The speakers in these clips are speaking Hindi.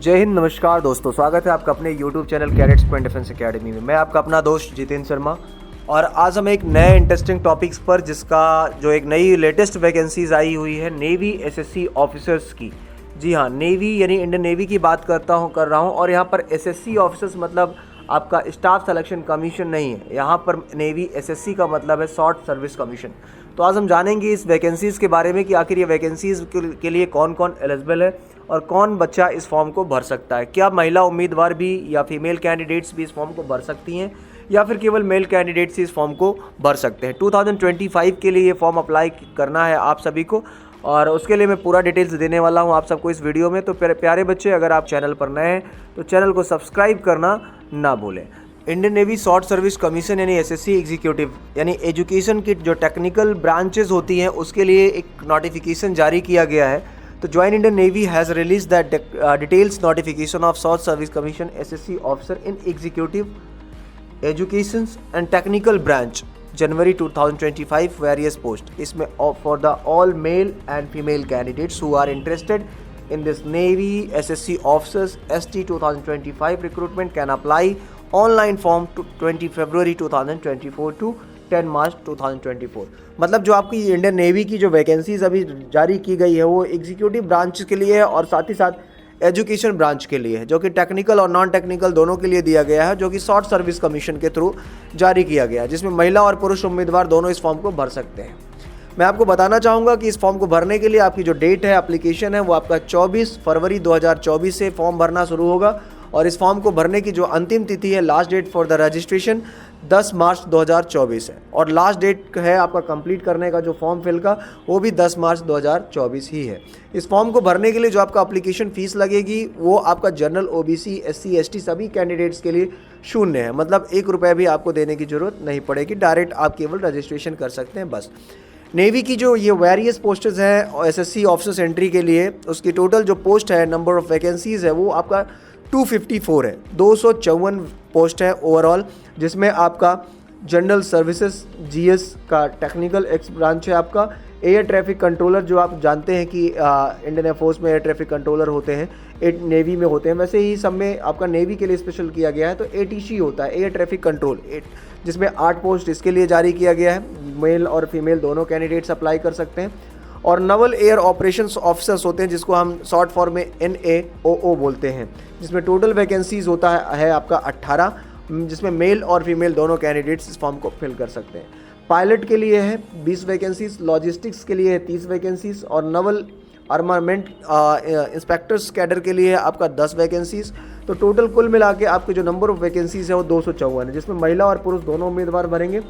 जय हिंद, नमस्कार दोस्तों। स्वागत है आपका अपने YouTube channel cadets point defence academy में। मैं आपका अपना दोस्त जितेंद्र शर्मा और आज हम एक नए इंटरेस्टिंग टॉपिक्स पर जिसका जो एक नई लेटेस्ट वैकेंसीज आई हुई है नेवी एसएससी ऑफिसर्स की। जी हाँ, नेवी यानी इंडियन नेवी की बात कर रहा हूँ और यहाँ पर एसएससी ऑफिसर्स मतलब आपका स्टाफ सिलेक्शन कमीशन नहीं है। यहाँ पर नेवी एसएससी का मतलब है शॉर्ट सर्विस कमीशन। तो आज हम जानेंगे इस वैकेंसीज़ के बारे में कि आखिर ये वैकेंसीज़ के लिए कौन कौन एलिजिबल है और कौन बच्चा इस फॉर्म को भर सकता है। क्या महिला उम्मीदवार भी या फीमेल कैंडिडेट्स भी इस फॉर्म को भर सकती हैं या फिर केवल मेल कैंडिडेट्स ही इस फॉर्म को भर सकते हैं। 2025 के लिए ये फॉर्म अप्लाई करना है आप सभी को और उसके लिए मैं पूरा डिटेल्स देने वाला हूँ आप सबको इस वीडियो में। तो प्यारे बच्चे, अगर आप चैनल पर नए हैं तो चैनल को सब्सक्राइब करना ना भूलें। Indian navy short service commission यानी एसएससी एग्जीक्यूटिव यानी एजुकेशन की जो टेक्निकल ब्रांचेस होती हैं उसके लिए एक नोटिफिकेशन जारी किया गया है। तो join Indian Navy has release that details notification of short service commission SSC officer in executive education and technical branch January 2025 various post. इसमें for the all male and female candidates who are interested in this Navy SSC officers ST 2025 recruitment can apply online form to 20 February 2024 to 10 March 2024। मतलब जो आपकी इंडियन नेवी की जो वैकेंसीज अभी जारी की गई है वो एग्जीक्यूटिव ब्रांच के लिए है और साथ ही साथ एजुकेशन ब्रांच के लिए है, जो कि टेक्निकल और नॉन टेक्निकल दोनों के लिए दिया गया है, जो कि शॉर्ट सर्विस कमीशन के थ्रू जारी किया गया है, जिसमें महिला और पुरुष उम्मीदवार दोनों इस फॉर्म को भर सकते हैं। मैं आपको बताना चाहूँगा कि इस फॉर्म को भरने के लिए आपकी जो डेट है एप्लीकेशन है वो आपका 24 फरवरी 2024 से फॉर्म भरना शुरू होगा और इस फॉर्म को भरने की जो अंतिम तिथि है last date for the registration 10 March 2024 है और लास्ट डेट है आपका कंप्लीट करने का जो फॉर्म फिल का वो भी 10 मार्च 2024 ही है। इस फॉर्म को भरने के लिए जो आपका एप्लीकेशन फ़ीस लगेगी वो आपका जनरल ओबीसी एससी एसटी सभी कैंडिडेट्स के लिए शून्य है। मतलब ₹1 भी आपको देने की ज़रूरत नहीं पड़ेगी, डायरेक्ट आप केवल रजिस्ट्रेशन कर सकते हैं बस। नेवी की जो ये वेरियस पोस्ट्स हैं एसएससी ऑफिसर्स एंट्री के लिए, उसकी टोटल जो पोस्ट है नंबर ऑफ वैकेंसीज़ है वो आपका 254 है। 254 पोस्ट है ओवरऑल, जिसमें आपका जनरल सर्विसेज जीएस का टेक्निकल एक्स ब्रांच है, आपका एयर ट्रैफिक कंट्रोलर जो आप जानते हैं कि इंडियन एयरफोर्स में एयर ट्रैफिक कंट्रोलर होते हैं, नेवी में होते हैं, वैसे ही सब में आपका नेवी के लिए स्पेशल किया गया है। तो एटीसी होता है एयर ट्रैफिक कंट्रोल, जिसमें 8 पोस्ट इसके लिए जारी किया गया है। मेल और फीमेल दोनों कैंडिडेट्स अप्लाई कर सकते हैं। और नवल एयर ऑपरेशंस ऑफिसर्स होते हैं जिसको हम शॉर्ट फॉर्म में NAOO बोलते हैं, जिसमें टोटल वैकेंसीज होता है आपका 18, जिसमें मेल और फीमेल दोनों कैंडिडेट्स इस फॉर्म को फिल कर सकते हैं। पायलट के लिए है 20 वैकेंसीज, लॉजिस्टिक्स के लिए है 30 वैकेंसीज और नवल आर्मामेंट इंस्पेक्टर्स कैडर के लिए है आपका 10 वैकेंसीज। तो टोटल कुल मिला के आपके जो नंबर ऑफ वैकेंसीज है वो 254 है, जिसमें महिला और पुरुष दोनों उम्मीदवार भरेंगे।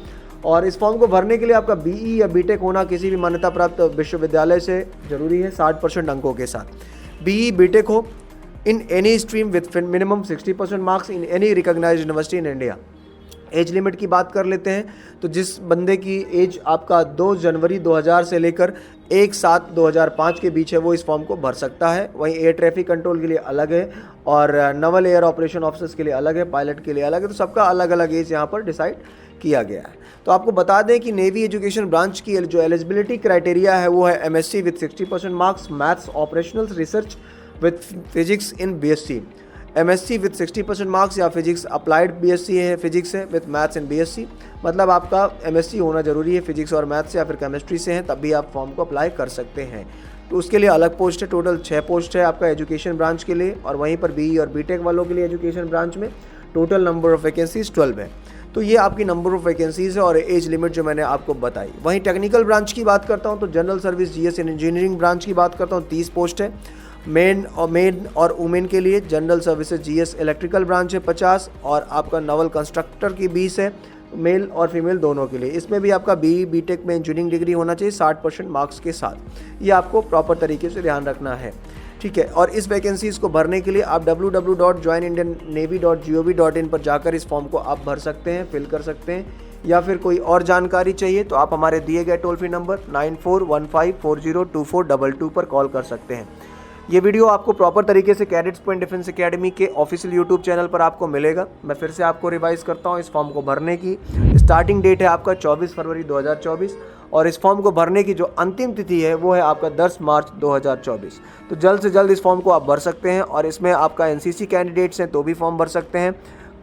और इस फॉर्म को भरने के लिए आपका BE या BTech होना किसी भी मान्यता प्राप्त विश्वविद्यालय से जरूरी है 60% अंकों के साथ। BE BTech हो in any stream with minimum 60% marks in any recognised university in India. Age limit की बात कर लेते हैं तो जिस बंदे की एज आपका 2 जनवरी 2000 से लेकर 1/7/2005 के बीच है वो इस फॉर्म को भर सकता है। वहीं एयर ट्रैफिक कंट्रोल के लिए अलग है और नवल एयर ऑपरेशन ऑफिसर्स के लिए अलग है, पायलट के लिए अलग है। तो सबका अलग अलग एज यहाँ पर डिसाइड किया गया है। तो आपको बता दें कि नेवी एजुकेशन ब्रांच की जो एलिजिबिलिटी क्राइटेरिया है वो है MSc with 60% marks, maths operational research with physics in BSc, MSc with 60% marks या फिजिक्स अप्लाइड BSc है, फिजिक्स है विथ मैथ्स इन BSc। मतलब आपका MSc होना जरूरी है फिजिक्स और मैथ्स या फिर केमिस्ट्री से है, तब भी आप फॉर्म को अप्लाई कर सकते हैं। तो उसके लिए अलग पोस्ट है, टोटल 6 पोस्ट है आपका एजुकेशन ब्रांच के लिए और वहीं पर BE और BTech वालों के लिए एजुकेशन ब्रांच में टोटल नंबर ऑफ वैकेंसीज 12 है। तो ये आपकी नंबर ऑफ वैकेंसीज है और एज लिमिट जो मैंने आपको बताई। वहीं टेक्निकल ब्रांच की बात करता हूँ तो general service GS engineering branch की बात करता हूँ 30 पोस्ट है। मेन और वुमेन के लिए general services GS electrical branch है 50 और आपका नवल कंस्ट्रक्टर की 20 है, मेल और फीमेल दोनों के लिए। इसमें भी आपका BE BTech में इंजीनियरिंग डिग्री होना चाहिए 60% मार्क्स के साथ। ये आपको प्रॉपर तरीके से ध्यान रखना है, ठीक है। और इस वैकेंसीज को भरने के लिए आप www.joinindiannavy.gov.in पर जाकर इस फॉर्म को आप भर सकते हैं, फिल कर सकते हैं। या फिर कोई और जानकारी चाहिए तो आप हमारे दिए गए टोल फ्री नंबर 9415402422 पर कॉल कर सकते हैं। ये वीडियो आपको प्रॉपर तरीके से कैडेट्स पॉइंट डिफेंस एकेडमी के ऑफिशियल यूट्यूब चैनल पर आपको मिलेगा। मैं फिर से आपको रिवाइज करता हूँ, इस फॉर्म को भरने की स्टार्टिंग डेट है आपका 24 फरवरी 2024 और इस फॉर्म को भरने की जो अंतिम तिथि है वो है आपका 10 मार्च 2024। तो जल्द से जल्द इस फॉर्म को आप भर सकते हैं। और इसमें आपका एनसीसी कैंडिडेट्स हैं तो भी फॉर्म भर सकते हैं,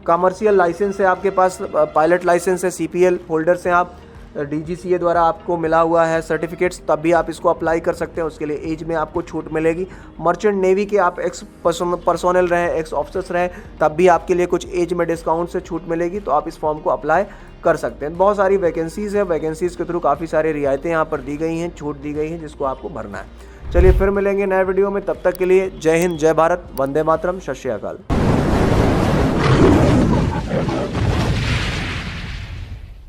कमर्शियल लाइसेंस है आपके पास, पायलट लाइसेंस है, सीपीएल होल्डर्स हैं आप, डीजीसीए द्वारा आपको मिला हुआ है सर्टिफिकेट्स, तब भी आप इसको अप्लाई कर सकते हैं। उसके लिए एज में आपको छूट मिलेगी। मर्चेंट नेवी के आप एक्स पर्सोनल रहे, एक्स ऑफिसर्स रहे, तब भी आपके लिए कुछ एज में डिस्काउंट से छूट मिलेगी। तो आप इस फॉर्म को अप्लाई कर सकते हैं। बहुत सारी वैकेंसीज़ है, वैकेंसीज़ के थ्रू काफ़ी सारी रियायतें यहाँ पर दी गई हैं, छूट दी गई हैं, जिसको आपको भरना है। चलिए फिर मिलेंगे नए वीडियो में, तब तक के लिए जय हिंद, जय भारत, वंदे मातरम, सत श्री अकाल।